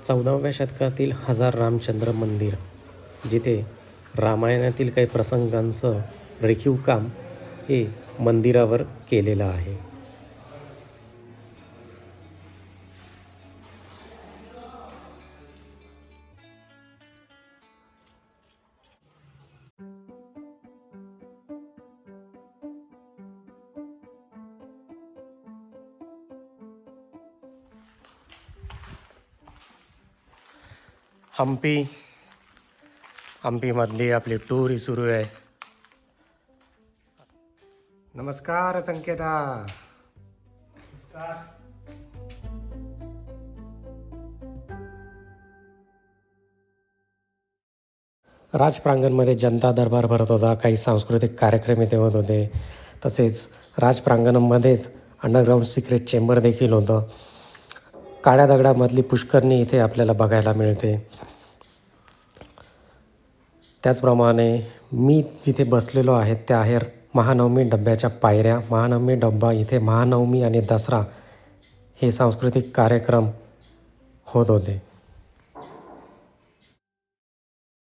14व्या शतकातील हजार रामचंद्र मंदिर, जिथे रामायणातील काही प्रसंगांचं रेखीव काम हे मंदिरावर केलेलं आहे. हम्पीमधली आपली टूर ही सुरू आहे. नमस्कार संकेता. राज प्रांगणमध्ये जनता दरबार भरत होता. काही सांस्कृतिक कार्यक्रम इथे होत होते. तसेच राज प्रांगणामध्येच अंडरग्राऊंड सिक्रेट चेंबर देखील होतं. काळ्या दगडामधली पुष्करणी इथे आपल्याला बघायला मिळते. त्याचप्रमाणे मी जिथे बसलेलो आहे त्या आहे महानवमी डब्याच्या पायऱ्या. महानवमी डब्बा इथे महानवमी आणि दसरा हे सांस्कृतिक कार्यक्रम होत होते.